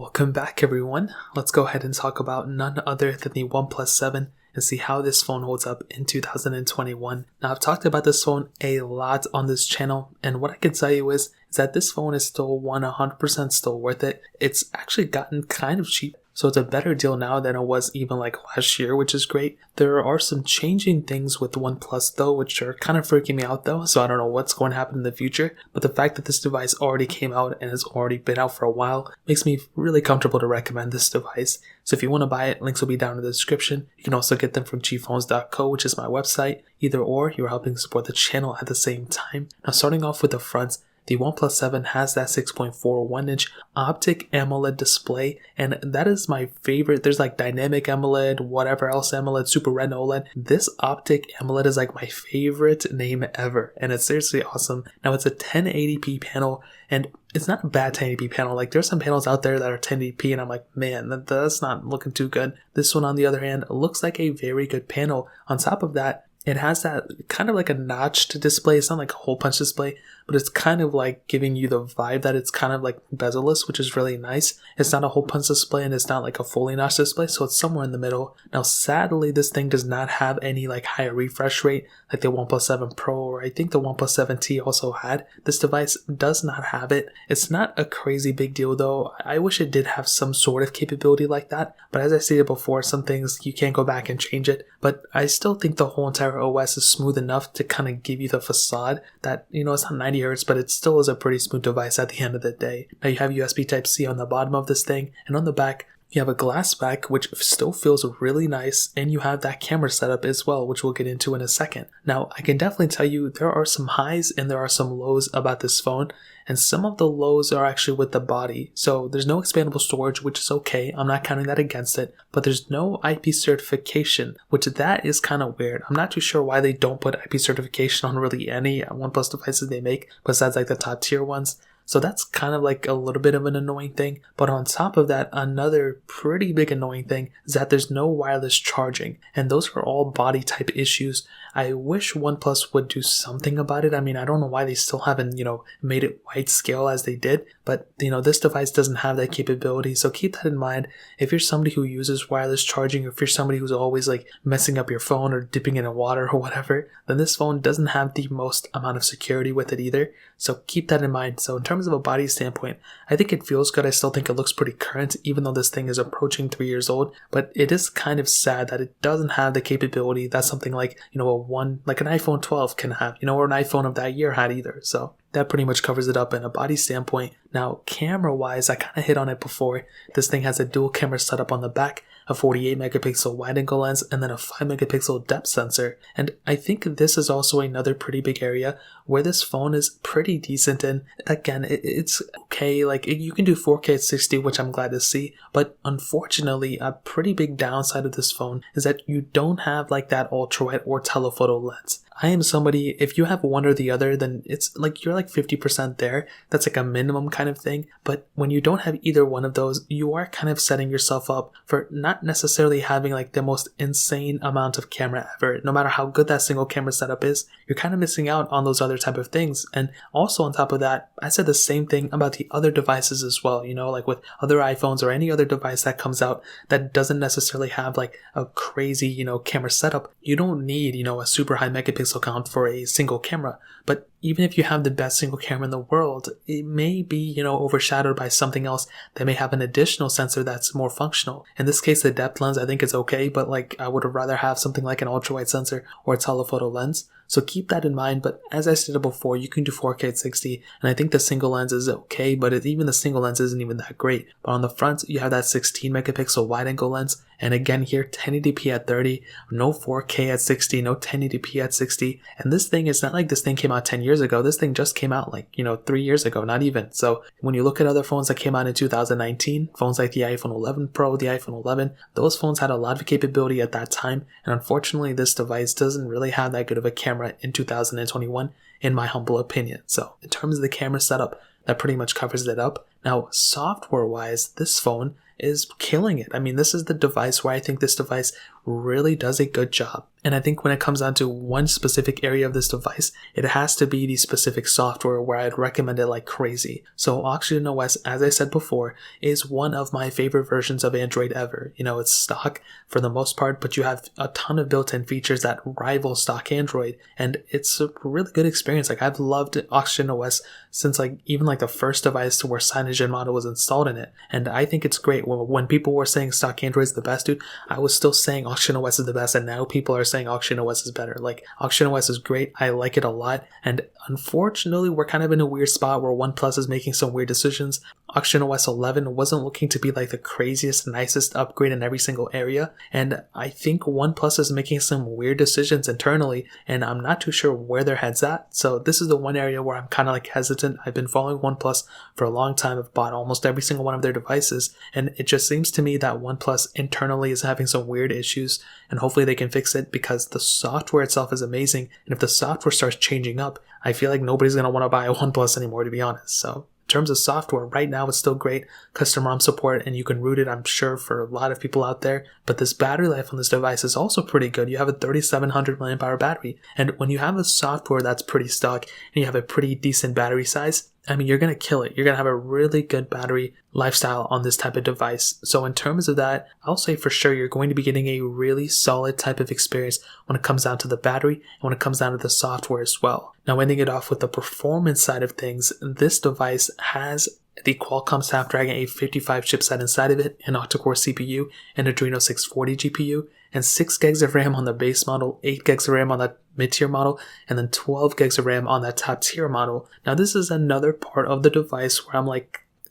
Welcome back everyone. Let's go ahead and talk about none other than the OnePlus 7 and see how this phone holds up in 2021. Now I've talked about this phone a lot on this channel, and what I can tell you is that this phone is still 100% still worth it. It's actually gotten kind of cheap, so it's a better deal now than it was even like last year, which is great. There are some changing things with OnePlus though, which are kind of freaking me out though, so I don't know what's going to happen in the future. But the fact that this device already came out and has already been out for a while makes me really comfortable to recommend this device. So if you want to buy it, links will be down in the description. You can also get them from gphones.co, which is my website. Either or, you're helping support the channel at the same time. Now starting off with the front, the OnePlus 7 has that 6.41-inch optic AMOLED display, and that is my favorite. There's like dynamic AMOLED, whatever else AMOLED, Super Retina OLED. This optic AMOLED is like my favorite name ever, and it's seriously awesome. Now it's a 1080p panel, and it's not a bad 1080p panel. Like there's some panels out there that are 1080p, and I'm like, man, that's not looking too good. This one, on the other hand, looks like a very good panel. On top of that, it has that kind of like a notched display. It's not like a hole punch display, but it's kind of like giving you the vibe that it's kind of like bezel-less, which is really nice. It's not a hole punch display and it's not like a fully notched display, so it's somewhere in the middle. Now sadly, this thing does not have any like higher refresh rate like the OnePlus 7 Pro, or I think the OnePlus 7T also had. This device does not have it. It's not a crazy big deal though. I wish it did have some sort of capability like that, but as I stated before, some things you can't go back and change it. But I still think the whole entire OS is smooth enough to kind of give you the facade that, you know, it's not 90 Hz, but it still is a pretty smooth device at the end of the day. Now you have USB Type-C on the bottom of this thing, and on the back, you have a glass back, which still feels really nice, and you have that camera setup as well, which we'll get into in a second. Now, I can definitely tell you there are some highs and there are some lows about this phone, and some of the lows are actually with the body. So there's no expandable storage, which is okay. I'm not counting that against it, but there's no IP certification, which that is kind of weird. I'm not too sure why they don't put IP certification on really any OnePlus devices they make, besides like the top tier ones. So that's kind of like a little bit of an annoying thing. But on top of that, another pretty big annoying thing is that there's no wireless charging. And those are all body type issues. I wish OnePlus would do something about it. I mean, I don't know why they still haven't, made it wide scale as they did. But, this device doesn't have that capability. So keep that in mind. If you're somebody who uses wireless charging, or if you're somebody who's always like messing up your phone or dipping it in water or whatever, then this phone doesn't have the most amount of security with it either. So keep that in mind. So in terms of a body standpoint, I think it feels good. I still think it looks pretty current, even though this thing is approaching 3 years old. But it is kind of sad that it doesn't have the capability that something like, like an iPhone 12 can have, or an iPhone of that year had either. So that pretty much covers it up in a body standpoint. Now, camera-wise, I kind of hit on it before. This thing has a dual camera setup on the back, a 48 megapixel wide-angle lens, and then a 5 megapixel depth sensor. And I think this is also another pretty big area where this phone is pretty decent. And again, it's okay. Like you can do 4K at 60, which I'm glad to see. But unfortunately, a pretty big downside of this phone is that you don't have like that ultra-wide or telephoto lens. I am somebody, if you have one or the other, then it's like you're like 50% there. That's like a minimum kind of thing. But when you don't have either one of those, you are kind of setting yourself up for not necessarily having like the most insane amount of camera ever. No matter how good that single camera setup is, you're kind of missing out on those other type of things. And also on top of that, I said the same thing about the other devices as well, like with other iPhones or any other device that comes out that doesn't necessarily have like a crazy, camera setup. You don't need, a super high megapixel count for a single camera. But even if you have the best single camera in the world, it may be, overshadowed by something else that may have an additional sensor that's more functional. In this case, the depth lens, I think is okay, but like I would rather have something like an ultra-wide sensor or a telephoto lens. So keep that in mind. But as I stated before, you can do 4K at 60, and I think the single lens is okay, but even the single lens isn't even that great. But on the front, you have that 16 megapixel wide-angle lens, and again here, 1080p at 30, no 4K at 60, no 1080p at 60. And this thing is not like this thing came out 10 years ago. This thing just came out like, 3 years ago, not even. So when you look at other phones that came out in 2019, phones like the iPhone 11 Pro, the iPhone 11, those phones had a lot of capability at that time. And unfortunately, this device doesn't really have that good of a camera in 2021, in my humble opinion. So in terms of the camera setup, that pretty much covers it up. Now, software-wise, this phone is killing it. I mean, this is the device where I think this device really does a good job. And I think when it comes down to one specific area of this device, it has to be the specific software where I'd recommend it like crazy. So Oxygen OS, as I said before, is one of my favorite versions of Android ever. It's stock for the most part, but you have a ton of built-in features that rival stock Android, and it's a really good experience. Like, I've loved Oxygen OS since even the first device where CyanogenMod model was installed in it, and I think it's great. When people were saying stock Android is the best, dude, I was still saying Oxygen OS is the best, and now people are saying Oxygen OS is better. Like, Oxygen OS is great. I like it a lot, and unfortunately, we're kind of in a weird spot where OnePlus is making some weird decisions. Oxygen OS 11 wasn't looking to be like the craziest, nicest upgrade in every single area, and I think OnePlus is making some weird decisions internally, and I'm not too sure where their head's at. So this is the one area where I'm kind of hesitant. I've been following OnePlus for a long time. I've bought almost every single one of their devices, and it just seems to me that OnePlus internally is having some weird issues, and hopefully they can fix it, because the software itself is amazing, and if the software starts changing up, I feel like nobody's going to want to buy a OnePlus anymore, to be honest. So in terms of software, right now it's still great. Custom ROM support, and you can root it, I'm sure, for a lot of people out there. But this battery life on this device is also pretty good. You have a 3700 mAh battery. And when you have a software that's pretty stock and you have a pretty decent battery size, I mean, you're going to kill it. You're going to have a really good battery lifestyle on this type of device. So in terms of that, I'll say for sure you're going to be getting a really solid type of experience when it comes down to the battery and when it comes down to the software as well. Now, ending it off with the performance side of things, this device has the Qualcomm Snapdragon 855 chipset inside of it, an octa-core CPU, an Adreno 640 GPU, and 6 gigs of RAM on the base model, 8 gigs of RAM on that mid-tier model, and then 12 gigs of RAM on that top-tier model. Now, this is another part of the device where I'm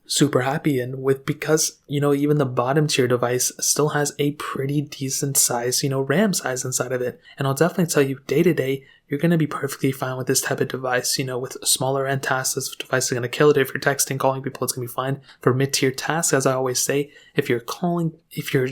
super happy in with, because even the bottom tier device still has a pretty decent size RAM size inside of it. And I'll definitely tell you, day to day, you're going to be perfectly fine with this type of device. With smaller end tasks, this device is going to kill it. If you're texting, calling people, it's going to be fine. For mid-tier tasks, as I always say, if you're calling, if you're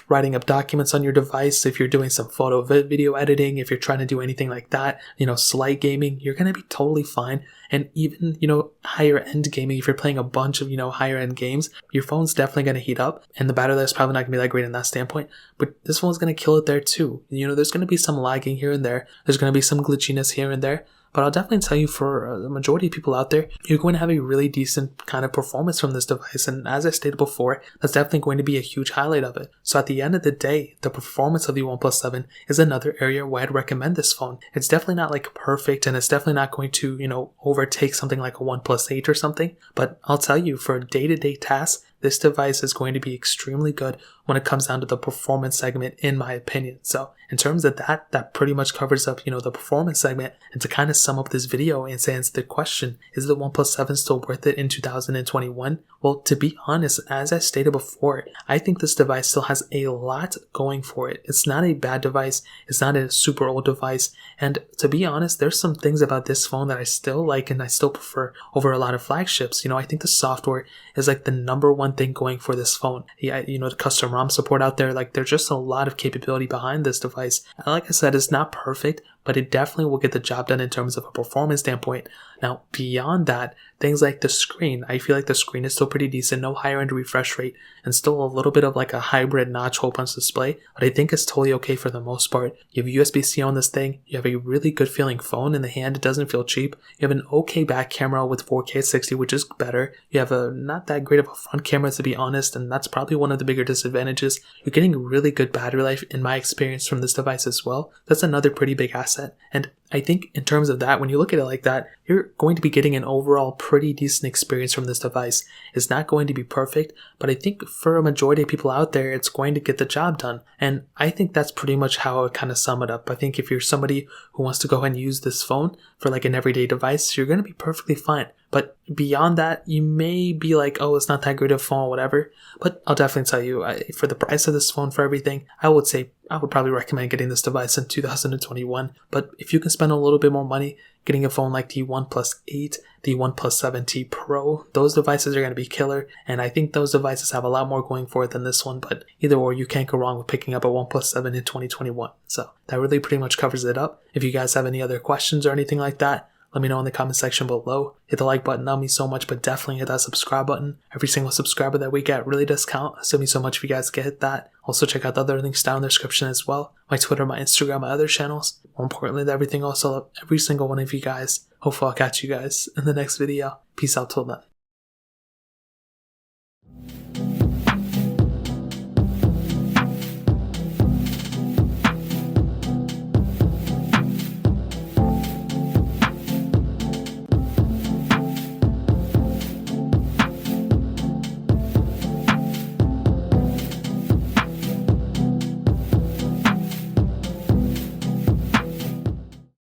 writing up documents on your device, if you're doing some photo video editing, if you're trying to do anything like that, slight gaming, you're going to be totally fine. And even higher end gaming, if you're playing a bunch of higher end games, your phone's definitely going to heat up, and the battery life is probably not going to be that great in that standpoint, but this one's going to kill it there too. There's going to be some lagging here and there, there's going to be some glitchiness here and there, but I'll definitely tell you, for the majority of people out there, you're going to have a really decent kind of performance from this device. And as I stated before, that's definitely going to be a huge highlight of it. So at the end of the day, the performance of the OnePlus 7 is another area where I'd recommend this phone. It's definitely not perfect, and it's definitely not going to, overtake something like a OnePlus 8 or something. But I'll tell you, for day-to-day tasks, this device is going to be extremely good when it comes down to the performance segment, in my opinion. So in terms of that pretty much covers up, the performance segment. And to kind of sum up this video and to answer the question, is the OnePlus 7 still worth it in 2021? Well, to be honest, as I stated before, I think this device still has a lot going for it. It's not a bad device. It's not a super old device. And to be honest, there's some things about this phone that I still like and I still prefer over a lot of flagships. I think the software is the number one thing going for this phone. Yeah, the custom ROM support out there, there's just a lot of capability behind this device. And like I said, it's not perfect, but it definitely will get the job done in terms of a performance standpoint. Now, beyond that, things like the screen, I feel like the screen is still pretty decent, no higher end refresh rate, and still a little bit of a hybrid notch hole punch display, but I think it's totally okay for the most part. You have USB-C on this thing, you have a really good feeling phone in the hand, it doesn't feel cheap, you have an okay back camera with 4K at 60, which is better, you have a not that great of a front camera, to be honest, and that's probably one of the bigger disadvantages. You're getting really good battery life, in my experience, from this device as well. That's another pretty big asset, and I think in terms of that, when you look at it like that, you're going to be getting an overall pretty decent experience from this device. It's not going to be perfect, but I think for a majority of people out there, it's going to get the job done. And I think that's pretty much how I would kind of sum it up. I think if you're somebody who wants to go ahead and use this phone for an everyday device, you're going to be perfectly fine. But beyond that, you may be oh, it's not that great of a phone or whatever. But I'll definitely tell you, for the price of this phone, for everything, I would probably recommend getting this device in 2021. But if you can spend a little bit more money, getting a phone like the OnePlus 8, the OnePlus 7T Pro, those devices are going to be killer. And I think those devices have a lot more going for it than this one. But either or, you can't go wrong with picking up a OnePlus 7 in 2021. So that really pretty much covers it up. If you guys have any other questions or anything like that, let me know in the comment section below. Hit the like button, that means so much, but definitely hit that subscribe button. Every single subscriber that we get really does count, so it means so much if you guys can hit that. Also check out the other links down in the description as well. My Twitter, my Instagram, my other channels. More importantly than everything else, I love every single one of you guys. Hopefully I'll catch you guys in the next video. Peace out till then.